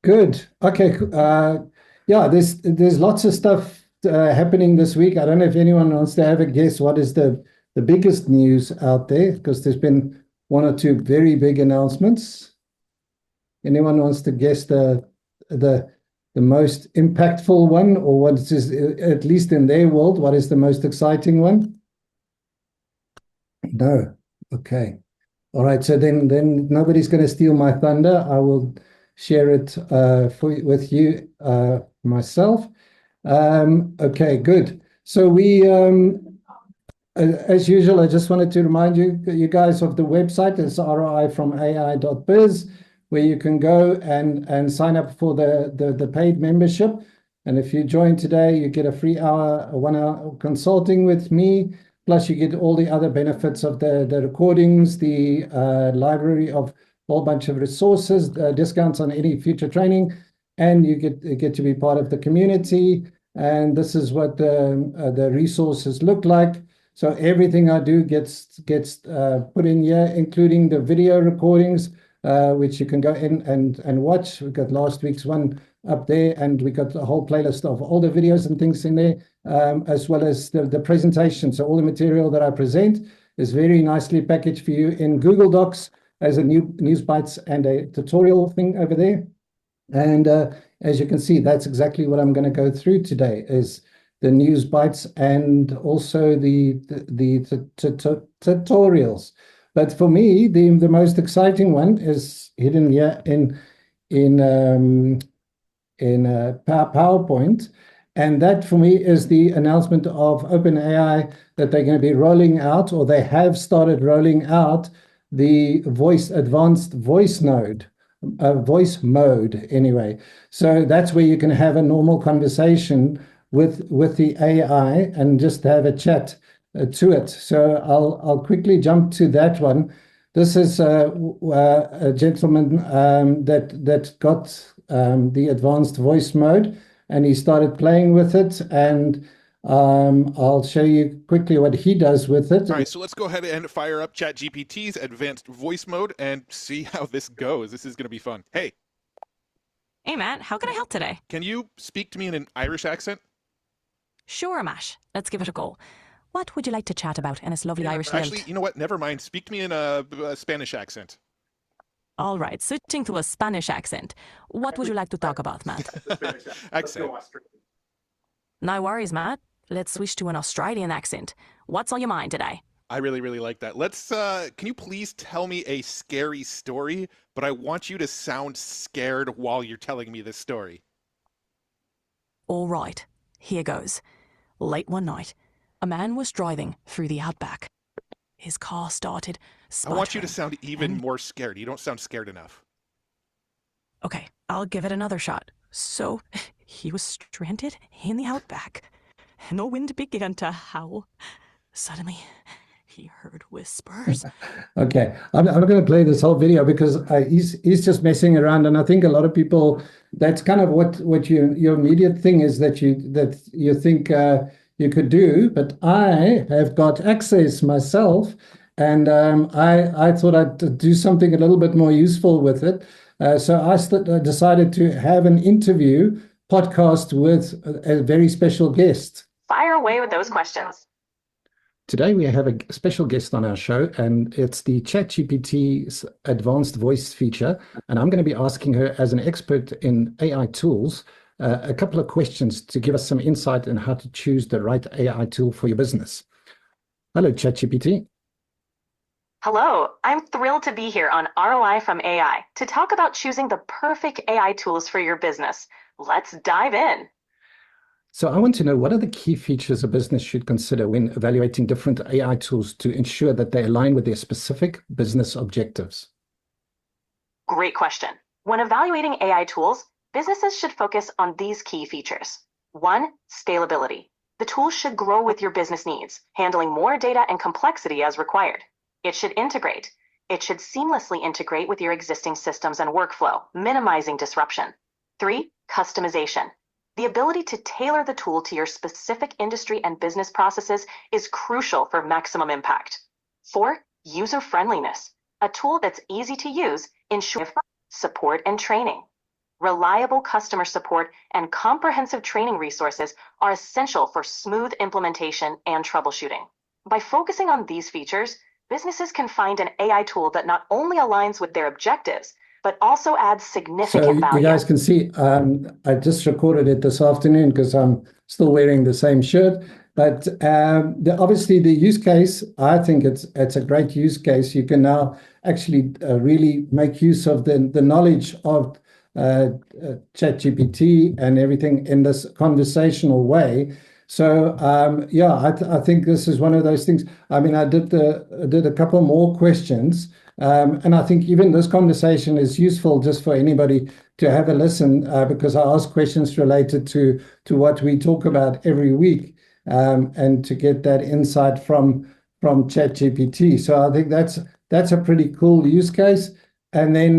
Good. Okay. Yeah, there's lots of stuff happening this week. I don't know if anyone wants to have a guess what is the biggest news out there, because there's been one or two very big announcements. Anyone wants to guess the the most impactful one, or what is, at least in their world, what is the most exciting one? No. Okay. All right, so then nobody's going to steal my thunder. I will share it with you myself. Okay, good. So as usual, I just wanted to remind you guys of the website. It's ROI from AI.biz, where you can go and sign up for the paid membership. And if you join today, you get a free hour, 1 hour consulting with me. Plus, you get all the other benefits of the recordings, the library of a whole bunch of resources, discounts on any future training, and you get to be part of the community. And this is what the resources look like. So everything I do gets put in here, including the video recordings, which you can go in and watch. We've got last week's one up there, and we got a whole playlist of all the videos and things in there, as well as the presentation. So all the material that I present is very nicely packaged for you in Google Docs as a new news bites and a tutorial thing over there. And as you can see, that's exactly what I'm going to go through today is the news bites and also the tutorials. But for me, the most exciting one is hidden here in PowerPoint. And that for me is the announcement of OpenAI that they're going to be rolling out, or they have started rolling out the advanced voice mode anyway. So that's where you can have a normal conversation with the AI and just have a chat to it. So I'll quickly jump to that one. This is a gentleman that got the advanced voice mode, and he started playing with it. And I'll show you quickly what he does with it. All right, so let's go ahead and fire up ChatGPT's advanced voice mode and see how this goes. This is going to be fun. Hey, Hey, Matt, how can I help today? can you speak to me in an Irish accent? Sure, Mash. Let's give it a go. What would you like to chat about in this lovely Irish Actually, lilt? you know what? Never mind. Speak to me in a Spanish accent. All right, switching to a Spanish accent. What would you like to talk about, Matt? Accent. No worries, Matt. Let's switch to an Australian accent. What's on your mind today? I really, really like that. Can you please tell me a scary story? But I want you to sound scared while you're telling me this story. All right, here goes. Late one night, a man was driving through the outback. His car started I want you to sputtering. sound even And more scared. You don't sound scared enough. okay, I'll give it another shot. So, he was stranded in the outback. And the wind began to howl. Suddenly, he heard whispers. Okay, I'm not going to play this whole video because he's just messing around, and I think a lot of people, that's kind of what your immediate thing is that you think you could do, but I have got access myself, and I thought I'd do something a little bit more useful with it. So I decided to have an interview podcast with a very special guest. Fire away with those questions. Today we have a special guest on our show, and it's the ChatGPT's advanced voice feature. And I'm going to be asking her, as an expert in AI tools, a couple of questions to give us some insight on how to choose the right AI tool for your business. Hello, ChatGPT. Hello, I'm thrilled to be here on ROI from AI to talk about choosing the perfect AI tools for your business. Let's dive in. So I want to know, what are the key features a business should consider when evaluating different AI tools to ensure that they align with their specific business objectives? Great question. When evaluating AI tools, businesses should focus on these key features. 1. Scalability. The tool should grow with your business needs, handling more data and complexity as required. It should integrate. It should seamlessly integrate with your existing systems and workflow, minimizing disruption. 3. Customization. The ability to tailor the tool to your specific industry and business processes is crucial for maximum impact. 4. User friendliness. A tool that's easy to use ensures support and training. Reliable customer support and comprehensive training resources are essential for smooth implementation and troubleshooting. By focusing on these features, businesses can find an AI tool that not only aligns with their objectives, but also adds So significant you value. guys can see, I just recorded it this afternoon because I'm still wearing the same shirt. But obviously the use case, I think it's a great use case. You can now actually really make use of the knowledge of ChatGPT and everything in this conversational way. So yeah, I think this is one of those things. I mean, I did a couple more questions, and I think even this conversation is useful just for anybody to have a listen, because I ask questions related to what we talk about every week, and to get that insight from ChatGPT. So I think that's a pretty cool use case. And then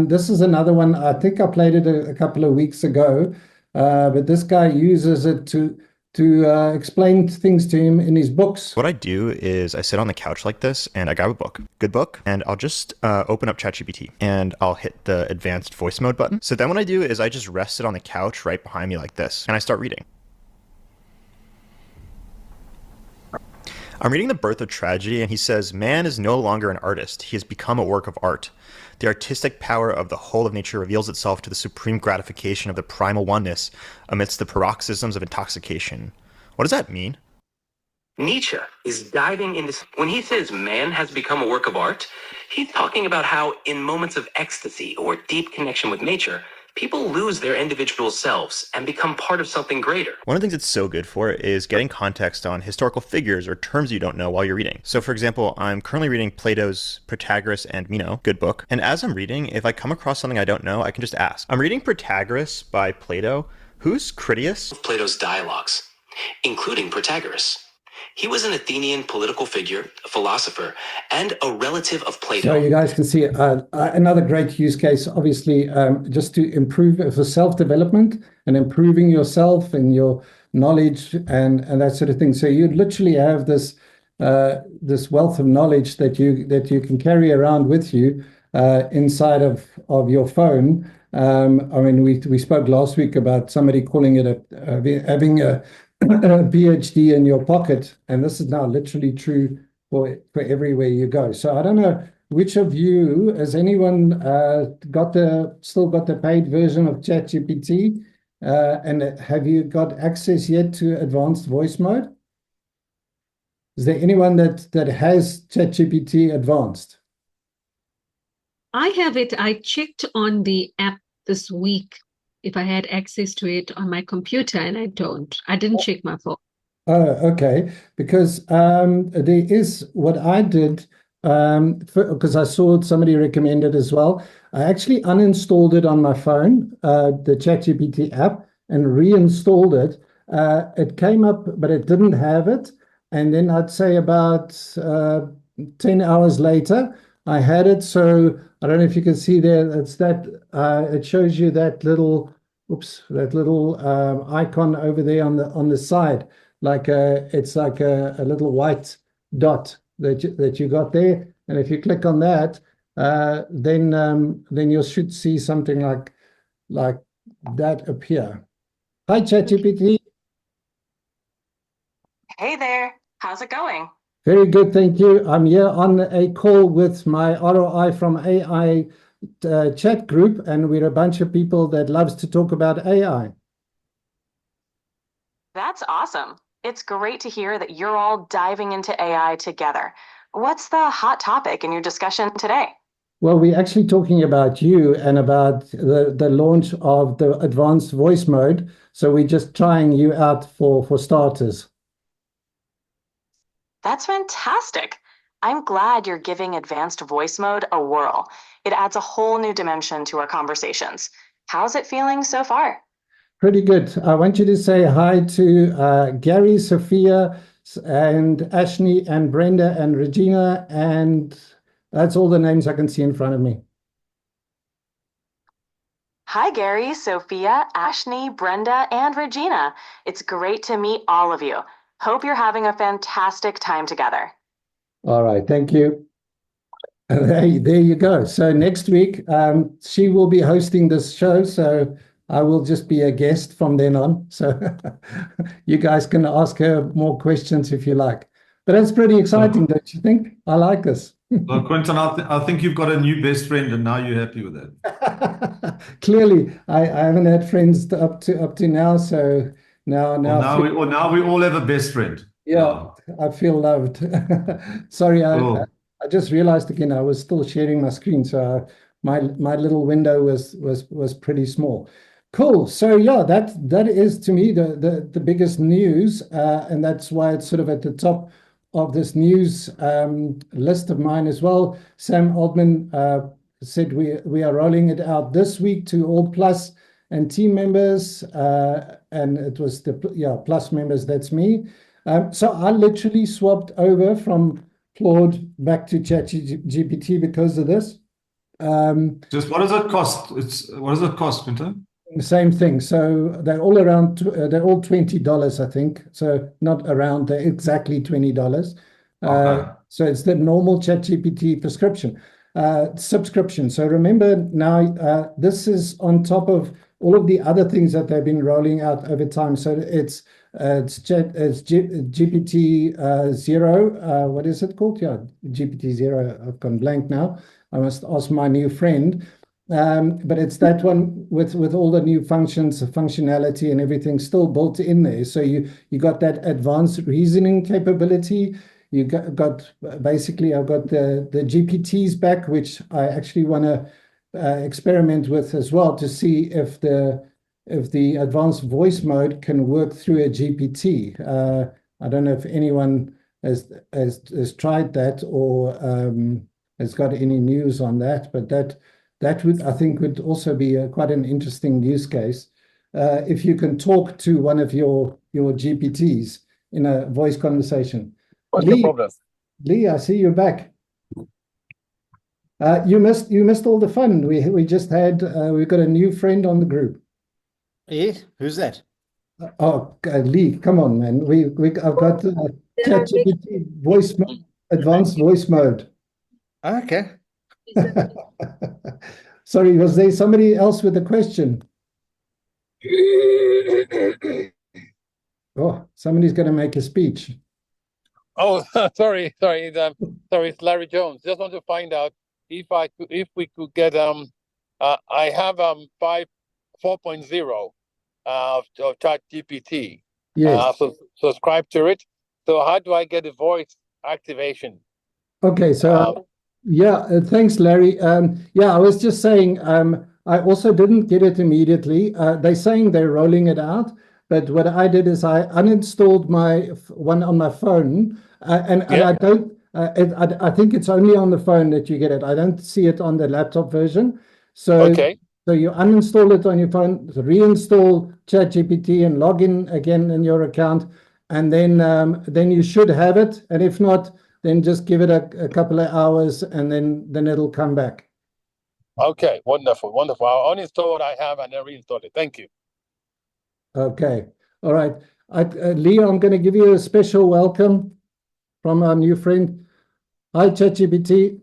this is another one. I think I played it a couple of weeks ago, but this guy uses it to explain things to him in his books. What I do is I sit on the couch like this and I grab a book, good book, and I'll just open up ChatGPT and I'll hit the advanced voice mode button. So then what I do is I just rest it on the couch right behind me like this and I start reading. I'm reading The Birth of Tragedy, and he says, man is no longer an artist. He has become a work of art. The artistic power of the whole of nature reveals itself to the supreme gratification of the primal oneness amidst the paroxysms of intoxication. What does that mean? Nietzsche is diving into... When he says man has become a work of art, he's talking about how in moments of ecstasy or deep connection with nature, people lose their individual selves and become part of something greater. One of the things it's so good for is getting context on historical figures or terms you don't know while you're reading. So for example, I'm currently reading Plato's Protagoras and Meno, good book. And as I'm reading, if I come across something I don't know, I can just ask. I'm reading Protagoras by Plato. Who's Critias? Plato's dialogues, including Protagoras. He was an Athenian political figure, a philosopher, and a relative of Plato. So you guys can see another great use case, obviously, just to improve for self-development and improving yourself and your knowledge and that sort of thing. So you literally have this wealth of knowledge that you can carry around with you inside of your phone. I mean, we spoke last week about somebody calling it having a PhD in your pocket, and this is now literally true for everywhere you go. So I don't know which of you, has anyone still got the paid version of ChatGPT, and have you got access yet to advanced voice mode? Is there anyone that has ChatGPT advanced? I have it. I checked on the app this week if I had access to it on my computer, and I don't. I didn't check my phone. Oh, okay. Because there is what I did, because I saw somebody recommend it as well. I actually uninstalled it on my phone, the ChatGPT app, and reinstalled it. It came up, but it didn't have it. And then I'd say about 10 hours later, I had it. So I don't know if you can see there, it's that it shows you that little icon over there on the side, like it's like a little white dot that you got there. And if you click on that, then you should see something like that appear. Hi, ChatGPT. Hey there, how's it going? Very good, thank you. I'm here on a call with my ROI from AI chat group, and we're a bunch of people that loves to talk about AI. That's awesome. It's great to hear that you're all diving into AI together. What's the hot topic in your discussion today? Well, we're actually talking about you and about the launch of the advanced voice mode. So we're just trying you out for starters. That's fantastic. I'm glad you're giving advanced voice mode a whirl. It adds a whole new dimension to our conversations. How's it feeling so far? Pretty good. I want you to say hi to Gary, Sophia, and Ashley, and Brenda, and Regina, and that's all the names I can see in front of me. Hi, Gary, Sophia, Ashley, Brenda, and Regina. It's great to meet all of you. Hope you're having a fantastic time together. All right, thank you. There you go. So next week, she will be hosting this show. So I will just be a guest from then on. So you guys can ask her more questions if you like. But it's pretty exciting, don't you think? I like this. Well, Quentin, I think you've got a new best friend, and now you're happy with that. Clearly, I haven't had friends up to now. So now Now we all have a best friend. yeah, I feel loved. Sorry, Cool. I just realized again I was still sharing my screen, so my little window was pretty small. Cool. So yeah, that is to me the biggest news, and that's why it's sort of at the top of this news list of mine as well. Sam Altman said we are rolling it out this week to all Plus and team members, and it was the Plus members. That's me. So I literally swapped over from Claude back to ChatGPT because of this. Just what does it cost? What does it cost, Quentin? Same thing. So they're all around, they're all $20, I think. So not around, they're exactly $20. Okay. So it's the normal ChatGPT subscription. So remember now, this is on top of all of the other things that they've been rolling out over time. So it's GPT zero. What is it called? Yeah, GPT zero. I've gone blank now. I must ask my new friend. But it's that one with all the new functionality and everything still built in there. So you got that advanced reasoning capability. You got basically I've got the GPTs back, which I actually want to experiment with as well to see if the advanced voice mode can work through a GPT. I don't know if anyone has tried that or has got any news on that, but that would, I think, would also be quite an interesting use case. If you can talk to one of your GPTs in a voice conversation. What's the problem? Lee, I see you're back. You missed all the fun. We just had we've got a new friend on the group. Eh? Who's that? Lee, come on, man. I've got ChatGPT advanced voice mode. Okay. Sorry, was there somebody else with a question? Oh, somebody's going to make a speech. Oh, sorry, it's Larry Jones. Just want to find out if we could get I have 4.0 of ChatGPT. Yes. So subscribe to it. So how do I get the voice activation? Okay, so thanks, Larry. Yeah, I was just saying I also didn't get it immediately. They're saying they're rolling it out, but what I did is I uninstalled my one on my phone, and I don't. I think it's only on the phone that you get it. I don't see it on the laptop version. So you uninstall it on your phone, reinstall ChatGPT, and log in again in your account, and then you should have it. And if not, then just give it a couple of hours, and then it'll come back. Okay, wonderful. I'll uninstall what I have and then reinstall it. Thank you. Okay, all right. Leo, I'm going to give you a special welcome from our new friend. Hi, ChatGPT.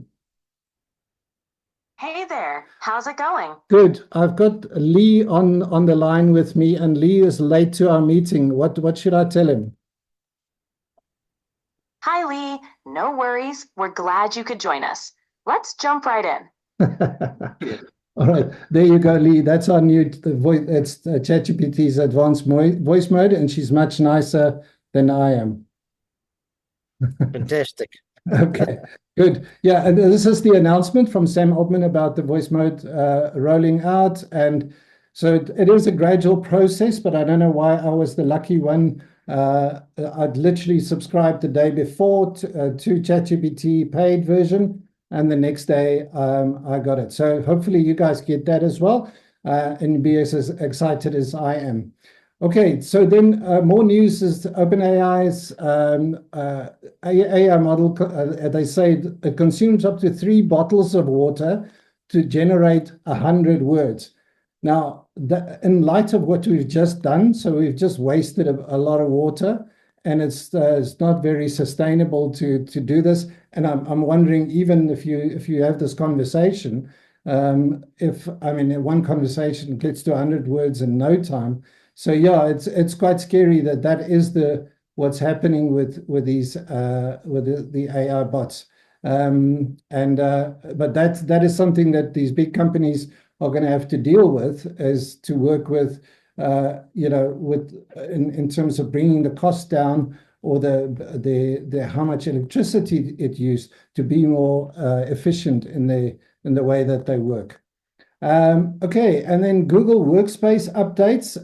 Hey there, how's it going? Good. I've got Lee on the line with me, and Lee is late to our meeting. What should I tell him? Hi, Lee. No worries. We're glad you could join us. Let's jump right in. All right, there you go, Lee. That's our new voice. It's ChatGPT's advanced voice mode, and she's much nicer than I am. Fantastic. Okay, good. Yeah, and this is the announcement from Sam Altman about the voice mode rolling out. And so it is a gradual process, but I don't know why I was the lucky one. I'd literally subscribed the day before to ChatGPT paid version, and the next day I got it. So hopefully you guys get that as well, and be as excited as I am. Okay, so then more news is OpenAI's AI model, they say it consumes up to 3 bottles of water to generate 100 words. Now, in light of what we've just done, so we've just wasted a lot of water, and it's not very sustainable to do this. and I'm wondering, even if you have this conversation, if I mean one conversation gets to 100 words in no time. So yeah, it's quite scary that is what's happening with these with the AI bots. But that is something that these big companies are going to have to deal with, is to work with, in terms of bringing the cost down, or the how much electricity it used, to be more efficient in the way that they work. Okay, and then Google Workspace updates.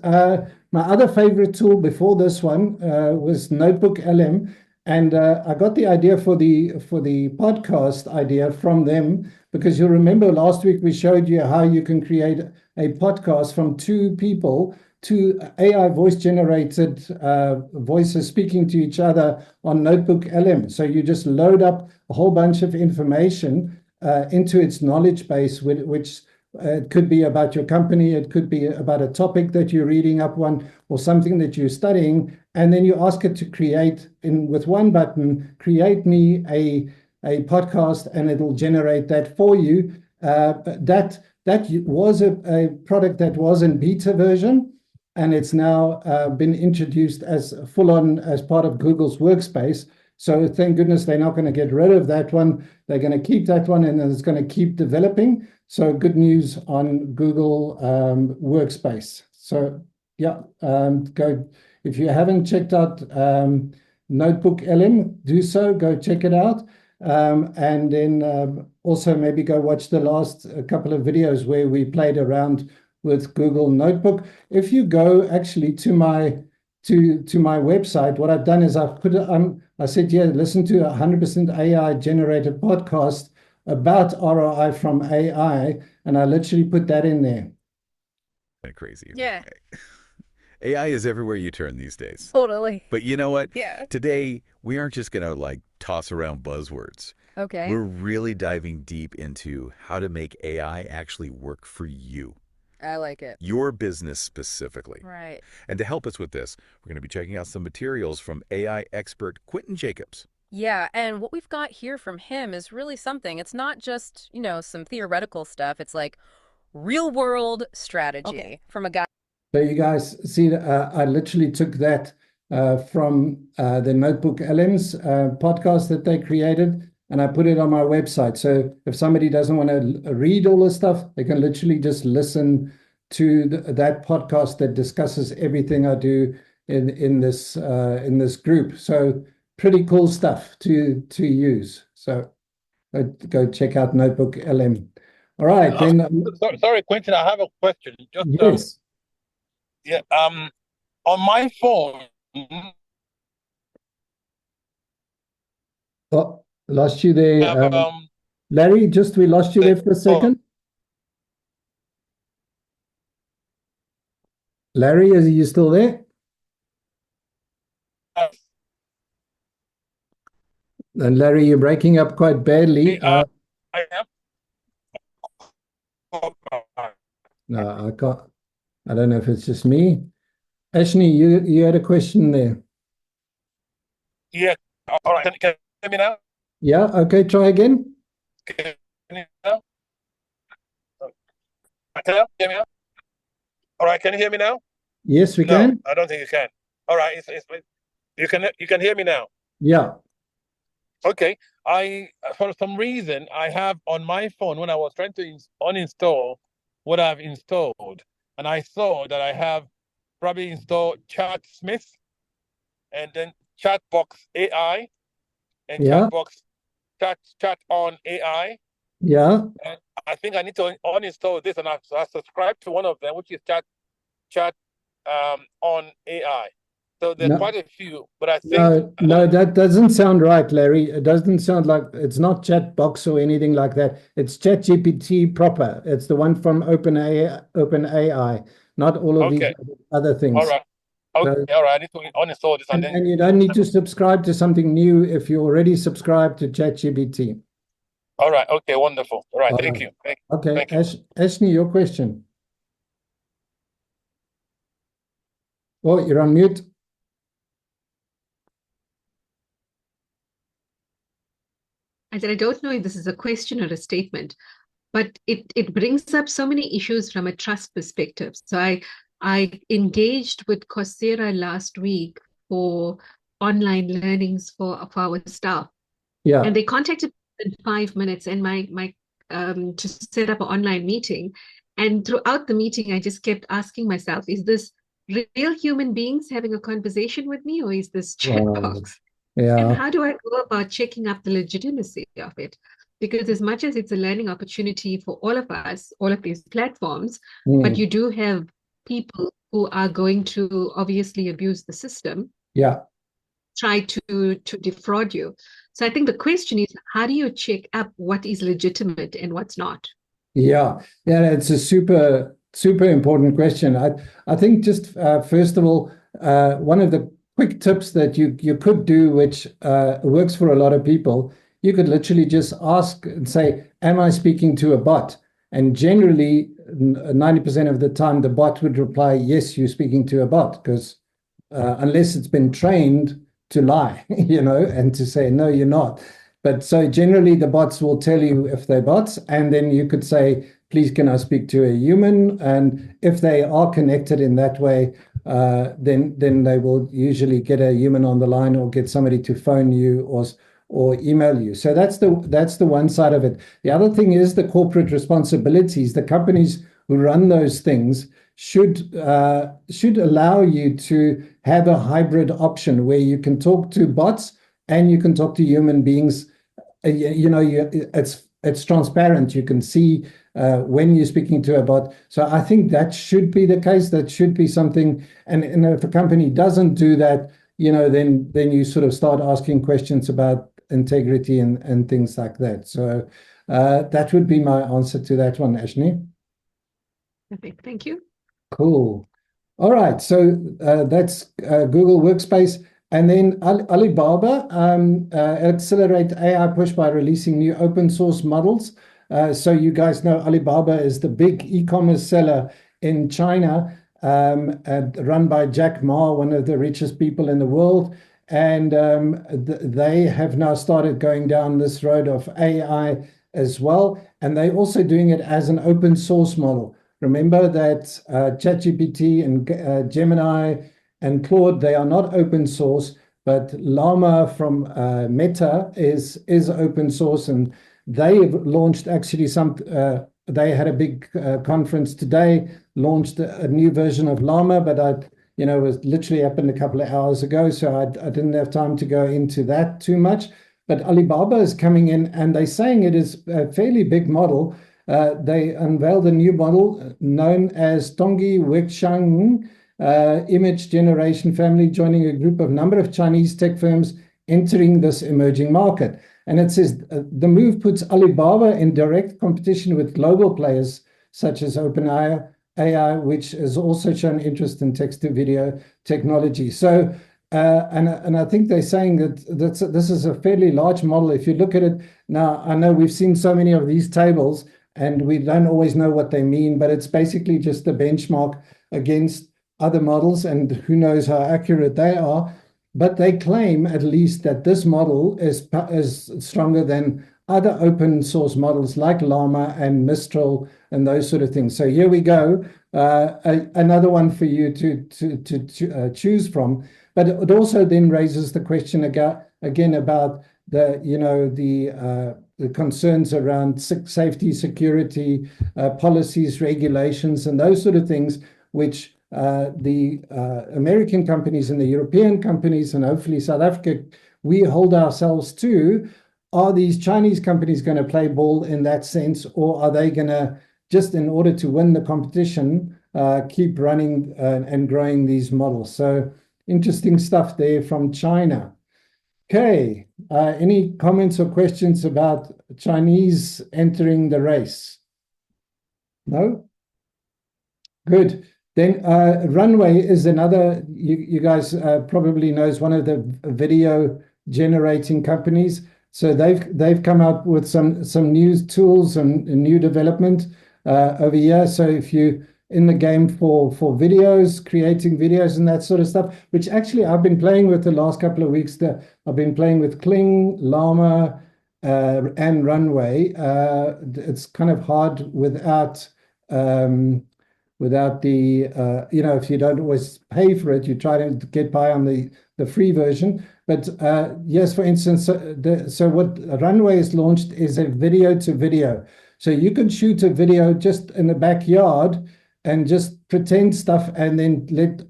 My other favorite tool before this one was Notebook LM, and I got the idea for the podcast idea from them, because you'll remember last week we showed you how you can create a podcast from two people, two AI voice generated voices speaking to each other on Notebook LM. So you just load up a whole bunch of information into its knowledge base, which it could be about your company, it could be about a topic that you're reading up on, or something that you're studying, and then you ask it to create, with one button, create me a podcast, and it'll generate that for you. That was a product that was in beta version, and it's now been introduced as full on as part of Google's Workspace. So thank goodness they're not going to get rid of that one. They're going to keep that one, and it's going to keep developing. So good news on Google Workspace. So yeah, go, if you haven't checked out Notebook LM, do so. Go check it out, and then also maybe go watch the last couple of videos where we played around with Google Notebook. If you go actually to my website, what I've done is I've put it on. I said, yeah, listen to 100% AI generated podcast about ROI from AI, and I literally put that in there. Kind of crazy. Yeah. AI is everywhere you turn these days. Totally. But you know what? Yeah. Today, we aren't just going to like toss around buzzwords. Okay. We're really diving deep into how to make AI actually work for you. I like it. Your business specifically. Right. And to help us with this, we're going to be checking out some materials from AI expert Quentin Jacobs. Yeah, and what we've got here from him is really something. It's not just, some theoretical stuff. It's like real world strategy from a guy. So you guys see, I literally took that from the Notebook LM's podcast that they created, and I put it on my website. So if somebody doesn't want to read all this stuff, they can literally just listen to that podcast that discusses everything I do in this group. So pretty cool stuff to use. So go check out Notebook LM. All right, then. Sorry, Quentin, I have a question. Just yes. Yeah. On my phone. Oh, lost you there, Larry. We lost you there for a second. Larry, are you still there? And Larry, you're breaking up quite badly. I am. No, I can't. I don't know if it's just me. Ashley, you had a question there. Yeah. All right. Can you hear me now? Yeah. Okay. Try again. Can you hear me now? Can you hear me now? All right. Can you hear me now? Yes, we can. I don't think you can. All right. You can hear me now. Yeah. Okay. For some reason, I have on my phone, when I was trying to uninstall what I've installed, and I saw that I have probably installed ChatSmith, and then Chatbox AI, and Chatbox Chat on AI. Yeah. And I think I need to uninstall this, and I subscribed to one of them, which is Chat on AI. So there's quite a few, but I think no, that doesn't sound right, Larry. It doesn't sound like, it's not Chatbox or anything like that. It's ChatGPT proper. It's the one from OpenAI, not all of these other things. All right. Okay, all right. I need to uninstall this, and you don't need to subscribe to something new if you already subscribe to ChatGPT. All right. Okay. Wonderful. All right. Thank you. Okay. Thank you. Ashley, your question. Oh, you're on mute. I said, I don't know if this is a question or a statement, but it brings up so many issues from a trust perspective. So I engaged with Coursera last week for online learnings for our staff. Yeah. And they contacted me in 5 minutes and my to set up an online meeting. And throughout the meeting, I just kept asking myself, is this real human beings having a conversation with me, or is this chat Wow. box? Yeah. And how do I go about checking up the legitimacy of it? Because as much as it's a learning opportunity for all of us, all of these platforms, but you do have people who are going to obviously abuse the system, Yeah. try to defraud you. So I think the question is, how do you check up what is legitimate and what's not? Yeah, it's a super important question. I think just first of all, one of the quick tips that you could do, which works for a lot of people, you could literally just ask and say, "Am I speaking to a bot?" And generally, 90% of the time, the bot would reply, "Yes, you're speaking to a bot," because unless it's been trained to lie, and to say, "No, you're not." But so generally the bots will tell you if they're bots, and then you could say, "Please, can I speak to a human?" And if they are connected in that way, then they will usually get a human on the line or get somebody to phone you or email you. So that's the one side of it. The other thing is the corporate responsibilities. The companies who run those things should allow you to have a hybrid option where you can talk to bots and you can talk to human beings. It's transparent. You can see when you're speaking to a bot. So I think that should be the case. That should be something. And if a company doesn't do that, then you sort of start asking questions about integrity and things like that. So that would be my answer to that one, Ashni. Perfect. Thank you. Cool. All right. So that's Google Workspace. And then Alibaba accelerate AI push by releasing new open source models. So you guys know Alibaba is the big e-commerce seller in China, run by Jack Ma, one of the richest people in the world. And they have now started going down this road of AI as well. And they're also doing it as an open source model. Remember that ChatGPT and Gemini and Claude, they are not open source, but Llama from Meta is open source, and they've launched actually they had a big conference today, launched a new version of Llama, but it was literally happened a couple of hours ago, so I didn't have time to go into that too much. But Alibaba is coming in, and they're saying it is a fairly big model. They unveiled a new model known as Tongyi Weixang image generation family, joining a number of Chinese tech firms entering this emerging market. And it says the move puts Alibaba in direct competition with global players such as OpenAI, which has also shown interest in text-to-video technology. So, and I think they're saying that this is a fairly large model. If you look at it now, I know we've seen so many of these tables, and we don't always know what they mean, but it's basically just a benchmark against other models, and who knows how accurate they are. But they claim at least that this model is stronger than other open source models like Llama and Mistral and those sort of things. So here we go, another one for you to choose from. But it also then raises the question again about the concerns around safety, security, policies, regulations, and those sort of things, which the American companies and the European companies, and hopefully South Africa, we hold ourselves to. Are these Chinese companies going to play ball in that sense, or are they going to, just in order to win the competition, keep running and growing these models? So interesting stuff there from China. Okay, any comments or questions about Chinese entering the race? No? Good. Then Runway is another, you guys probably knows, one of the video generating companies. So they've come up with some new tools and new development over here. So if you in the game for videos, creating videos and that sort of stuff, which actually I've been playing with the last couple of weeks. I've been playing with Kling, Llama, and Runway, it's kind of hard without the if you don't always pay for it, you try to get by on the free version. But yes, for instance, so what Runway has launched is a video to video. So you can shoot a video just in the backyard and just pretend stuff, and then let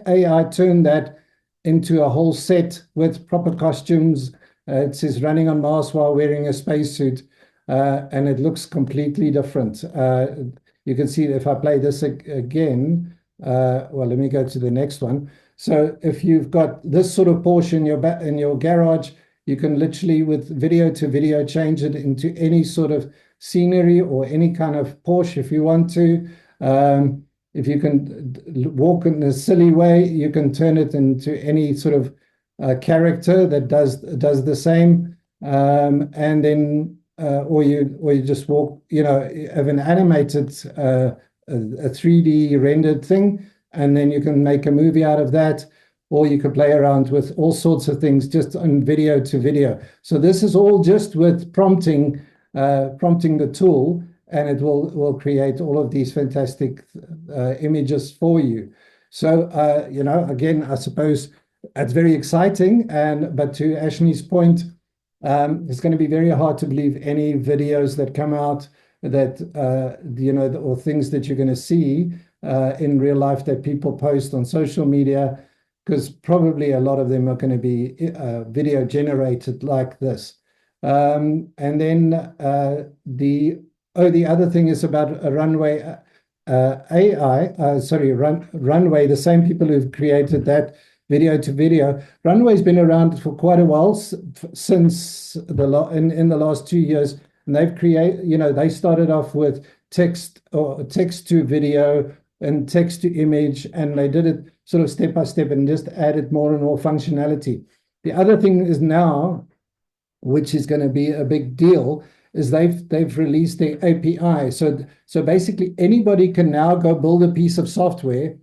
AI turn that into a whole set with proper costumes. It says running on Mars while wearing a spacesuit, and it looks completely different. You can see if I play this again, well, let me go to the next one. So if you've got this sort of portion in your garage, you can literally, with video to video, change it into any sort of scenery or any kind of Porsche if you want to. If you can walk in a silly way, you can turn it into any sort of character that does the same. And then or you just walk, have an animated a 3D rendered thing, and then you can make a movie out of that, or you could play around with all sorts of things just on video to video. So this is all just with prompting the tool, and it will create all of these fantastic images for you. So again, I suppose it's very exciting, but to Ashley's point, it's going to be very hard to believe any videos that come out that or things that you're going to see in real life that people post on social media, because probably a lot of them are going to be video generated like this. And then the other thing is about a Runway Runway, the same people who've created that video to video. Runway's been around for quite a while, since in the last 2 years, and they've they started off with text to video and text to image, and they did it sort of step by step and just added more and more functionality. The other thing is now, which is going to be a big deal, is they've released their API. So basically anybody can now go build a piece of software,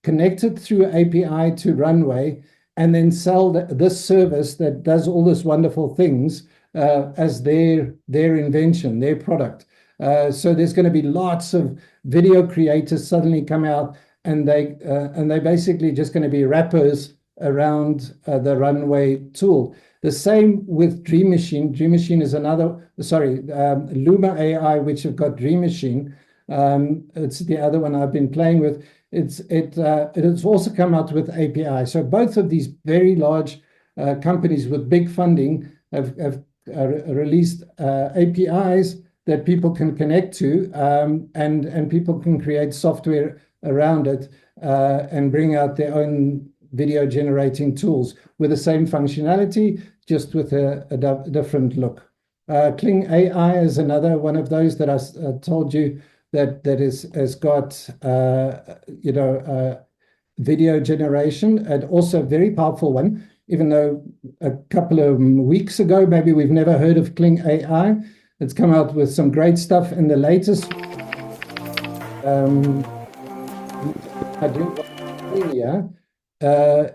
connect it through API to Runway, and then sell this service that does all this wonderful things as their invention, their product. So there's going to be lots of video creators suddenly come out, and they basically just going to be wrappers around the Runway tool. The same with Dream Machine. Dream Machine is Luma AI, which have got Dream Machine. It's the other one I've been playing with. It has also come out with API. So both of these very large companies with big funding have released APIs that people can connect to, and people can create software around it and bring out their own video generating tools with the same functionality, just with a different look. Kling AI is another one of those that I told you that has got video generation, and also a very powerful one. Even though a couple of weeks ago, maybe we've never heard of Kling AI, it's come out with some great stuff. In the latest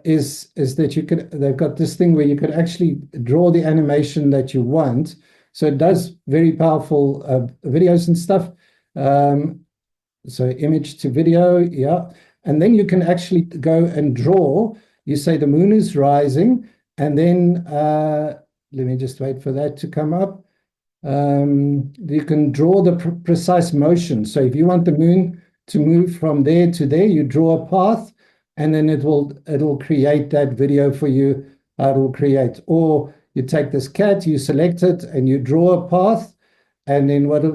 is that they've got this thing where you could actually draw the animation that you want. So it does very powerful videos and stuff. So image to video, yeah. And then you can actually go and draw. You say the moon is rising, and then let me just wait for that to come up. You can draw the precise motion. So if you want the moon to move from there to there, you draw a path, and then it'll create that video for you. It'll create. Or you take this cat, you select it, and you draw a path, and then what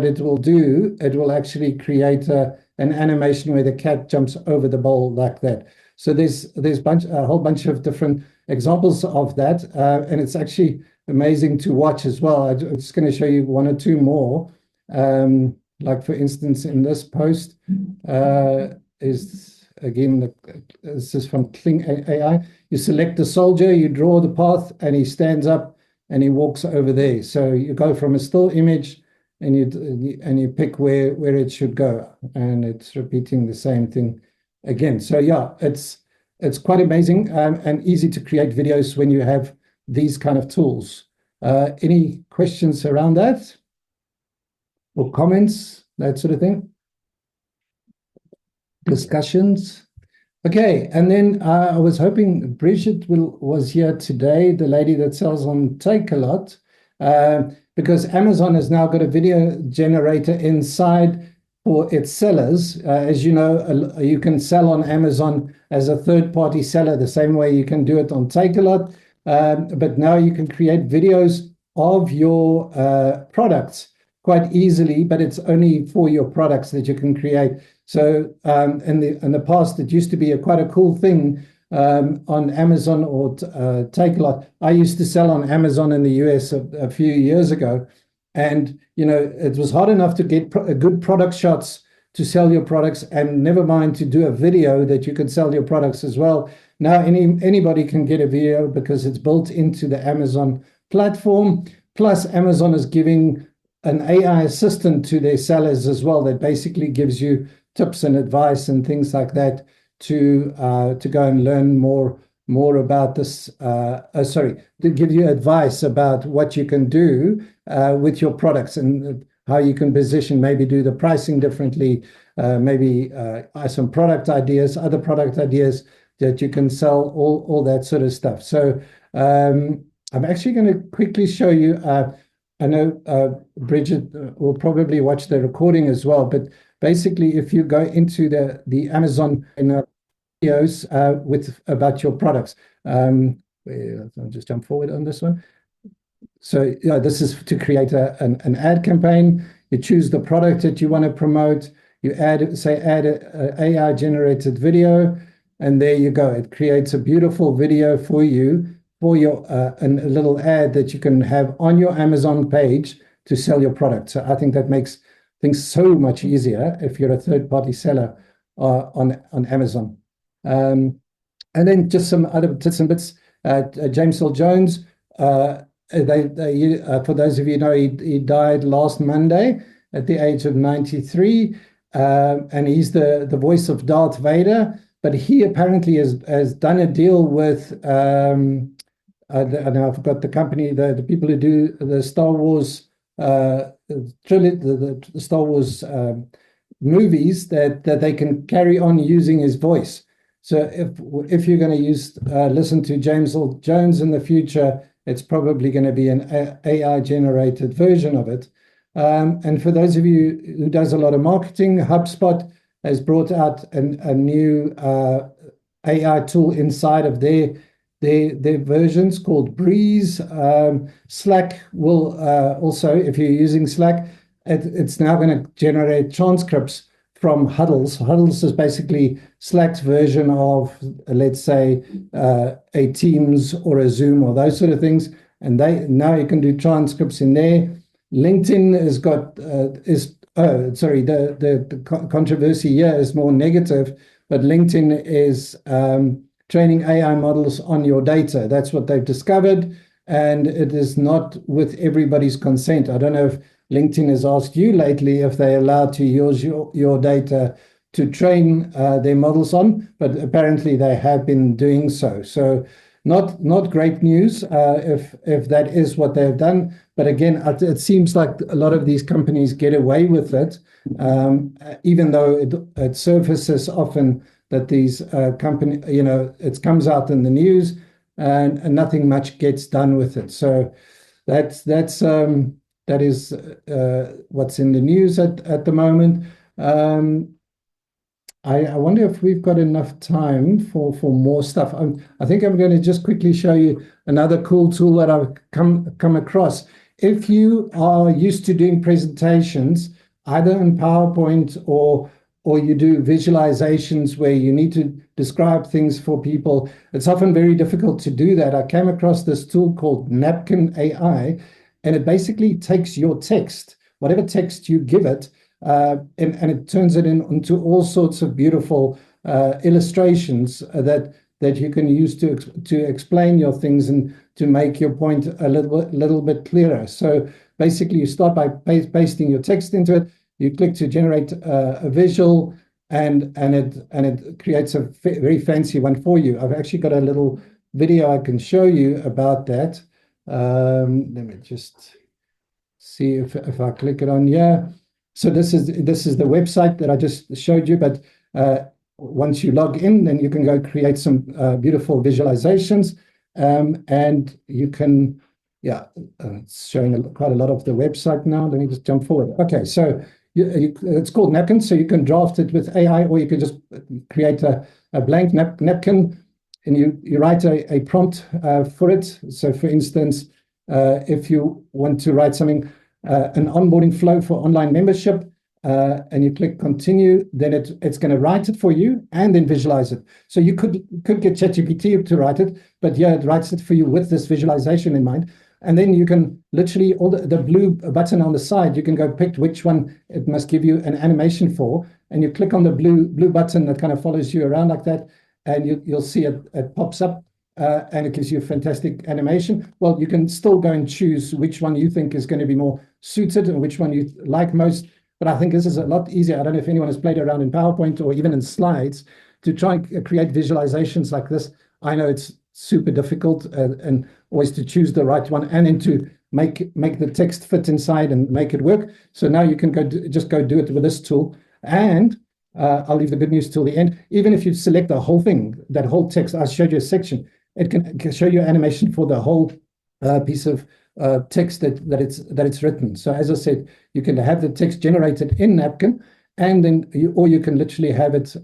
it will do, it will actually create an animation where the cat jumps over the bowl like that. So there's a whole bunch of different examples of that, and it's actually amazing to watch as well. I'm just going to show you one or two more. Like for instance, in this post is again, this is from Kling AI. You select the soldier, you draw the path, and he stands up and he walks over there. So you go from a still image and you pick where it should go, and it's repeating the same thing again. So yeah, it's quite amazing and easy to create videos when you have these kind of tools. Any questions around that? Or comments, that sort of thing? Discussions? Okay, and then I was hoping Bridget was here today, the lady that sells on Takealot, because Amazon has now got a video generator inside for its sellers. As you know, you can sell on Amazon as a third-party seller, the same way you can do it on Takealot. But now you can create videos of your products quite easily, but it's only for your products that you can create. So in the past, it used to be quite a cool thing on Amazon or Takealot. I used to sell on Amazon in the US a few years ago, and it was hard enough to get good product shots to sell your products, and never mind to do a video that you could sell your products as well. Now anybody can get a video because it's built into the Amazon platform. Plus, Amazon is giving an AI assistant to their sellers as well that basically gives you tips and advice and things like that to go and learn more about this. To give you advice about what you can do with your products and how you can position, maybe do the pricing differently, maybe some product ideas, other product ideas that you can sell, all that sort of stuff. So I'm actually going to quickly show you. I know Bridget will probably watch the recording as well, but basically, if you go into the Amazon videos about your products, I'll just jump forward on this one. So this is to create an ad campaign. You choose the product that you want to promote. You add an AI generated video, and there you go. It creates a beautiful video for you, for your a little ad that you can have on your Amazon page to sell your product. So I think that makes things so much easier if you're a third-party seller on Amazon. And then just some other bits and bits. James Earl Jones, for those of you who know, he died last Monday at the age of 93, and he's the voice of Darth Vader. But he apparently has done a deal with I forgot the company, the people who do the Star Wars trilogy, the Star Wars movies, that they can carry on using his voice. So if you're going to listen to James Earl Jones in the future, it's probably going to be an AI generated version of it. And for those of you who does a lot of marketing, HubSpot has brought out a new AI tool inside of their versions called Breeze. Slack will also, if you're using Slack, it's now going to generate transcripts from huddles. Huddles is basically Slack's version of, let's say, a Teams or a Zoom or those sort of things. And now you can do transcripts in there. LinkedIn has got the controversy here is more negative, but LinkedIn is training AI models on your data. That's what they've discovered, and it is not with everybody's consent. I don't know if LinkedIn has asked you lately if they're allowed to use your data to train their models on, but apparently they have been doing so. So not great news if that is what they've done. But again, it seems like a lot of these companies get away with it, even though it surfaces often that these companies, it comes out in the news and nothing much gets done with it. So that is what's in the news at the moment. I wonder if we've got enough time for more stuff. I think I'm going to just quickly show you another cool tool that I've come across. If you are used to doing presentations, either in PowerPoint or you do visualizations where you need to describe things for people, it's often very difficult to do that. I came across this tool called Napkin AI, and it basically takes your text, whatever text you give it, and it turns it into all sorts of beautiful illustrations that you can use to explain your things and to make your point a little bit clearer. So basically, you start by pasting your text into it. You click to generate a visual, and it creates a very fancy one for you. I've actually got a little video I can show you about that. Let me just see if I click it on here. So this is the website that I just showed you, but once you log in, then you can go create some beautiful visualizations, and you can, it's showing quite a lot of the website now. Let me just jump forward. Okay, so it's called Napkin, so you can draft it with AI, or you can just create a blank napkin, and you write a prompt for it. So for instance, if you want to write something, an onboarding flow for online membership, and you click continue, then it's going to write it for you and then visualize it. So you could get ChatGPT to write it, but yeah, it writes it for you with this visualization in mind. And then you can literally, all the blue button on the side, you can go pick which one it must give you an animation for, and you click on the blue button that kind of follows you around like that, and you'll see it pops up, and it gives you a fantastic animation. Well, you can still go and choose which one you think is going to be more suited and which one you like most. But I think this is a lot easier. I don't know if anyone has played around in PowerPoint or even in slides to try and create visualizations like this. I know it's super difficult, and always to choose the right one, and then to make the text fit inside and make it work. So now you can just go do it with this tool. And I'll leave the good news till the end. Even if you select the whole thing, that whole text, I showed you a section, it can show you animation for the whole piece of text that it's written. So as I said, you can have the text generated in Napkin, and then you can literally have it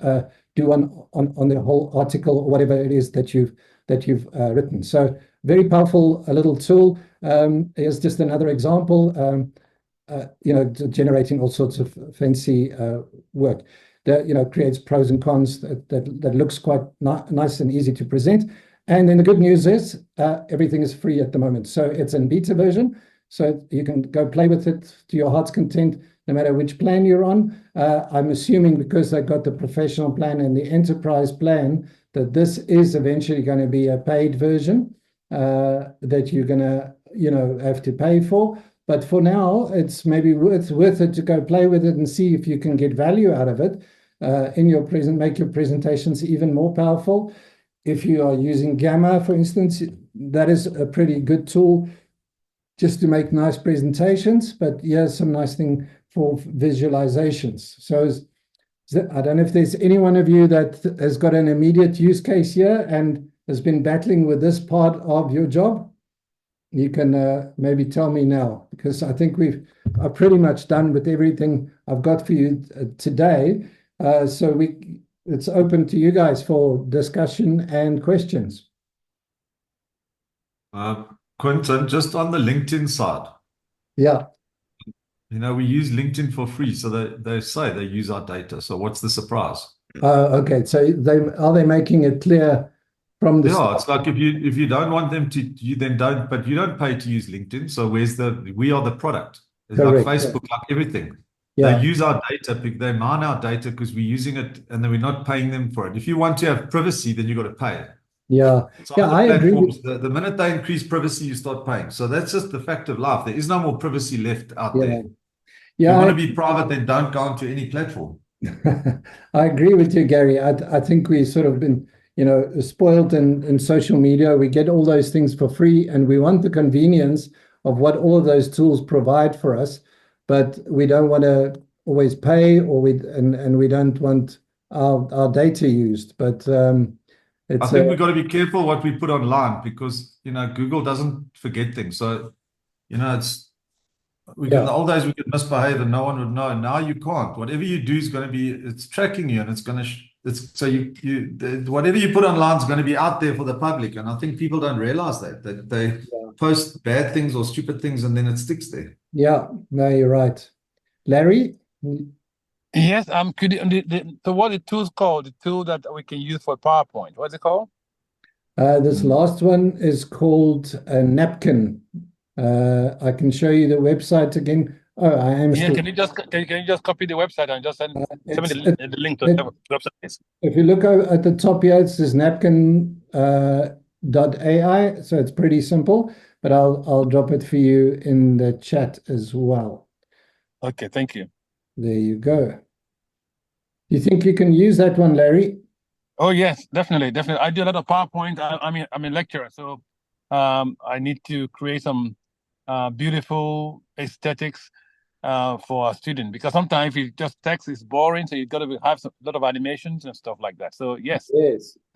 do on the whole article or whatever it is that you've written. So very powerful, a little tool. Here's just another example. Generating all sorts of fancy work that creates pros and cons that looks quite nice and easy to present. And then the good news is everything is free at the moment. So it's in beta version. So you can go play with it to your heart's content, no matter which plan you're on. I'm assuming because they've got the professional plan and the enterprise plan, that this is eventually going to be a paid version that you're going to, have to pay for. But for now, it's maybe worth it to go play with it and see if you can get value out of it make your presentations even more powerful. If you are using Gamma, for instance, that is a pretty good tool just to make nice presentations. But here's some nice thing for visualizations. So I don't know if there's any one of you that has got an immediate use case here and has been battling with this part of your job. You can maybe tell me now, because I think are pretty much done with everything I've got for you today. So it's open to you guys for discussion and questions. Quentin, just on the LinkedIn side. Yeah. We use LinkedIn for free, so they say they use our data. So what's the surprise? Okay. So are they making it clear from the start? It's like if you don't want them to, you then don't, but you don't pay to use LinkedIn. So we are the product. It's Correct, like Facebook, like everything. Yeah. They use our data, they mine our data because we're using it, and then we're not paying them for it. If you want to have privacy, then you've got to pay. Yeah. So Yeah, I agree. The minute they increase privacy, you start paying. So that's just the fact of life. There is no more privacy left out there. Yeah, if you want to be private, then don't go onto any platform. I agree with you, Gary. I think we've sort of been, spoiled in social media. We get all those things for free, and we want the convenience of what all of those tools provide for us, but we don't want to always pay, and we don't want our data used. But I think we've got to be careful what we put online, because Google doesn't forget things. So in the old days we could misbehave and no one would know. Now you can't. Whatever you do is going to be, it's tracking you, and it's going to whatever you put online is going to be out there for the public. And I think people don't realize that they post bad things or stupid things, and then it sticks there. Yeah, no, you're right. Larry? Yes, so what the tool's called? The tool that we can use for PowerPoint. What's it called? This last one is called Napkin. I can show you the website again. Oh, I am. Yeah, can you just copy the website and just send me the link to the website? If you look at the top here, it says napkin .ai. So it's pretty simple, but I'll drop it for you in the chat as well. Okay, thank you. There you go. Do you think you can use that one, Larry? Oh yes, definitely. I do a lot of PowerPoint. I'm a lecturer, so I need to create some beautiful aesthetics for a student, because sometimes if you just text, it's boring, so you've got to have a lot of animations and stuff like that. So yes,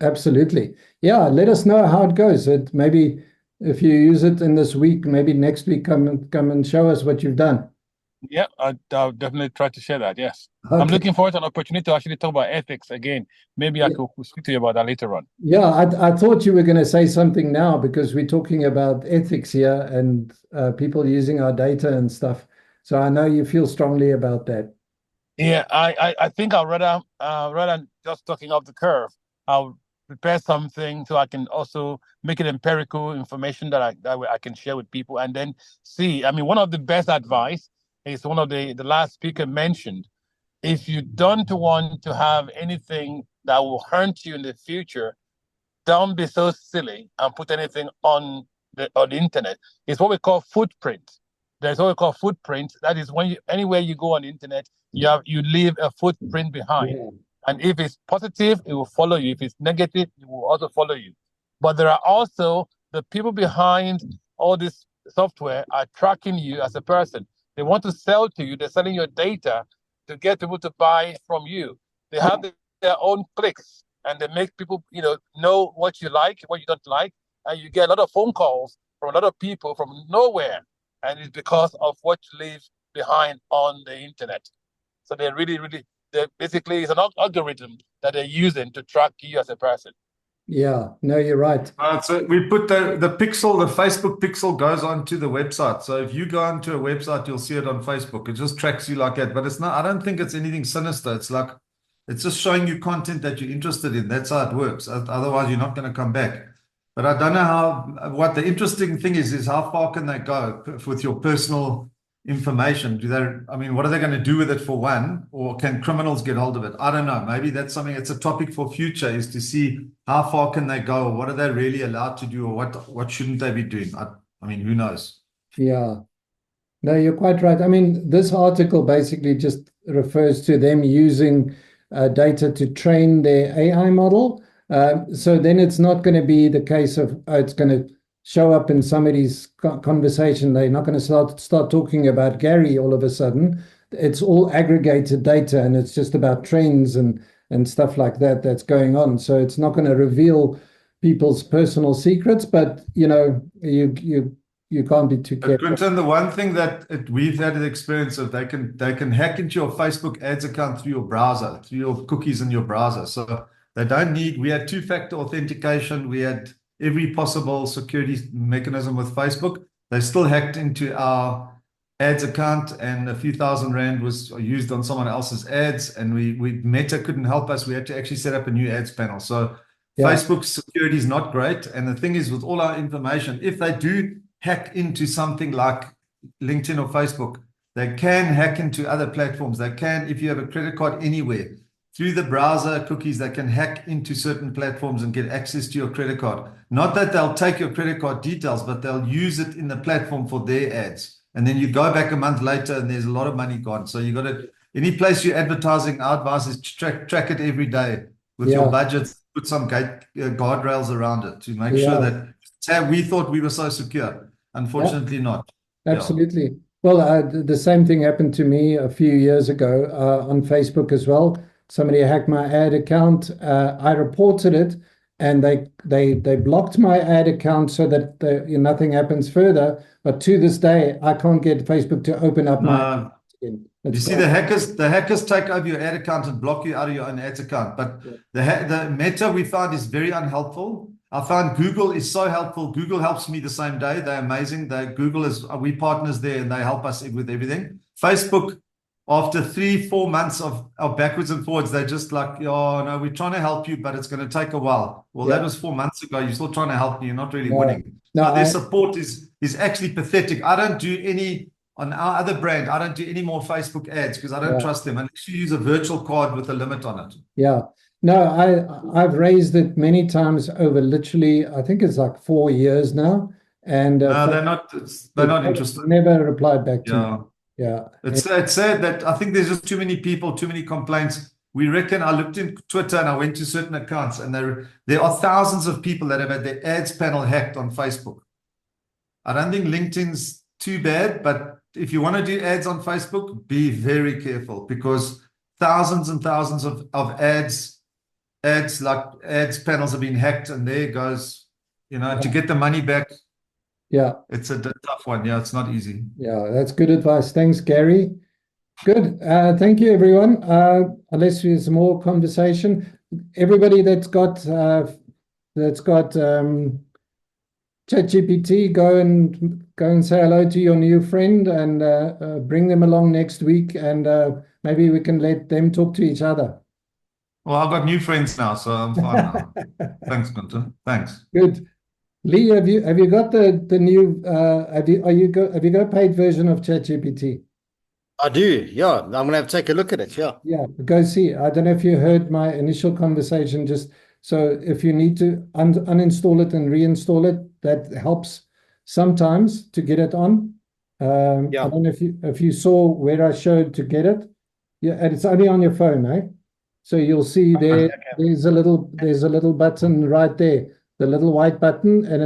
absolutely. Yeah, let us know how it goes. Maybe if you use it in this week, maybe next week come and show us what you've done. Yeah, I'll definitely try to share that. Yes. Okay. I'm looking forward to an opportunity to actually talk about ethics again. Maybe I could speak to you about that later on. Yeah, I thought you were going to say something now, because we're talking about ethics here and people using our data and stuff. So I know you feel strongly about that. Yeah, I think I'll rather than just talking off the curve, I'll prepare something so I can also make it empirical information that I can share with people, and then see. I mean, one of the best advice is one of the last speaker mentioned. If you don't want to have anything that will hurt you in the future, don't be so silly and put anything on the internet. It's what we call footprint. There's what we call footprint. That is when anywhere you go on the internet, you leave a footprint behind. Yeah. And if it's positive, it will follow you. If it's negative, it will also follow you. But there are also the people behind all this software are tracking you as a person. They want to sell to you. They're selling your data to get people to buy from you. They have their own clicks, and they make people, know what you like, what you don't like, and you get a lot of phone calls from a lot of people from nowhere, and it's because of what you leave behind on the internet. So they're basically, it's an algorithm that they're using to track you as a person. Yeah, no, you're right. So we put the pixel, the Facebook pixel goes onto the website. So if you go onto a website, you'll see it on Facebook. It just tracks you like that. But it's not, I don't think it's anything sinister. It's like, it's just showing you content that you're interested in. That's how it works. Otherwise, you're not going to come back. But I don't know what the interesting thing is how far can they go with your personal information? What are they going to do with it for one? Or can criminals get hold of it? I don't know. Maybe that's something, it's a topic for future, is to see how far can they go? Or what are they really allowed to do? Or what shouldn't they be doing? Who knows? Yeah. No, you're quite right. This article basically just refers to them using data to train their AI model. So then it's not going to be the case of it's going to show up in somebody's conversation. They're not going to start talking about Gary all of a sudden. It's all aggregated data, and it's just about trends and stuff like that that's going on. So it's not going to reveal people's personal secrets, but you can't be too careful. Quentin, the one thing that we've had the experience of, they can hack into your Facebook ads account through your browser, through your cookies in your browser. So they don't need, we had two-factor authentication. We had every possible security mechanism with Facebook. They still hacked into our ads account, and a few $1,000 was used on someone else's ads, and Meta couldn't help us. We had to actually set up a new ads panel. So yeah. Facebook's security is not great. And the thing is, with all our information, if they do hack into something like LinkedIn or Facebook, they can hack into other platforms. They can, if you have a credit card anywhere, through the browser cookies, they can hack into certain platforms and get access to your credit card. Not that they'll take your credit card details, but they'll use it in the platform for their ads. And then you go back a month later and there's a lot of money gone. So you got to, any place you're advertising, our advice is track it every day with your budgets, put some guardrails around it to make sure that we thought we were so secure. Unfortunately not. Absolutely. Yeah. Well, the same thing happened to me a few years ago on Facebook as well. Somebody hacked my ad account. I reported it, and they blocked my ad account so that nothing happens further. But to this day, I can't get Facebook to open up my account again. You see, the hackers take over your ad account and block you out of your own ads account. But the Meta we found is very unhelpful. I found Google is so helpful. Google helps me the same day. They're amazing. We partners there, and they help us with everything. Facebook, after 3-4 months of backwards and forwards, they're just like, oh, no, we're trying to help you, but it's going to take a while. Well, that was 4 months ago. You're still trying to help me. You're not really winning. No, their support is actually pathetic. I don't do any, on our other brand, I don't do any more Facebook ads because I don't trust them unless you use a virtual card with a limit on it. Yeah. No, I've raised it many times over literally, I think it's like 4 years now. And no, they're not interested. Never replied back to me. Yeah. It's sad that I think there's just too many people, too many complaints. We reckon, I looked in Twitter and I went to certain accounts, and there are thousands of people that have had their ads panel hacked on Facebook. I don't think LinkedIn's too bad, but if you want to do ads on Facebook, be very careful because thousands and thousands of ads panels have been hacked, and there goes, to get the money back. Yeah. It's a tough one. Yeah, it's not easy. Yeah, that's good advice. Thanks, Gary. Good. Thank you, everyone. Unless there's more conversation, everybody that's got ChatGPT, go and say hello to your new friend and bring them along next week, and maybe we can let them talk to each other. Well, I've got new friends now, so I'm fine now. Thanks, Quentin. Thanks. Good. Lee, have you got the new have you got a paid version of ChatGPT? I do, yeah. I'm gonna have to take a look at it, yeah. Yeah, go see. I don't know if you heard my initial conversation. Just so if you need to uninstall it and reinstall it, that helps sometimes to get it on. Yeah. I don't know if you saw where I showed to get it. Yeah, and it's only on your phone, eh? So you'll see there. There's a little button right there, the little white button, and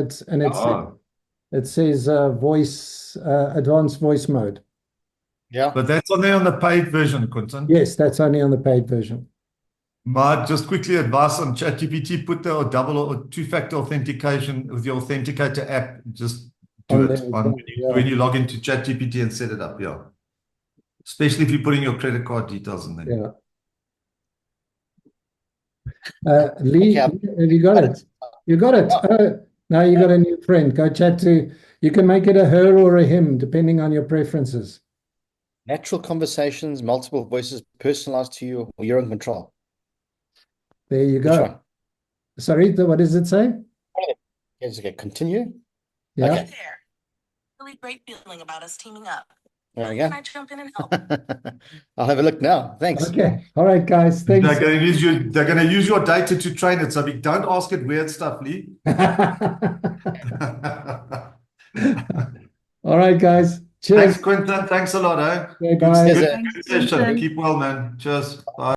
it says voice advanced voice mode. Yeah. But that's only on the paid version, Quentin. Yes, that's only on the paid version. But just quickly advice on ChatGPT, put the double or two-factor authentication with your Authenticator app. Just do it when you log into ChatGPT and set it up. Yeah. Especially if you're putting your credit card details in there. Yeah. Lee, have you got it? You got it. Now you got a new friend. Go chat to. You can make it a her or a him, depending on your preferences. Natural conversations, multiple voices, personalized to you, or you're in control. There you go. Sorry, what does it say? Okay, continue. Yeah. Okay. Really great feeling about us teaming up. There we go. Can I jump in and help? I'll have a look now. Thanks. Okay. All right, guys. Thanks. They're going to use your data to train it. So don't ask it weird stuff, Lee. All right, guys. Cheers. Thanks, Quentin. Thanks a lot, eh? Okay, bye. Good session. Keep well, man. Cheers. Bye.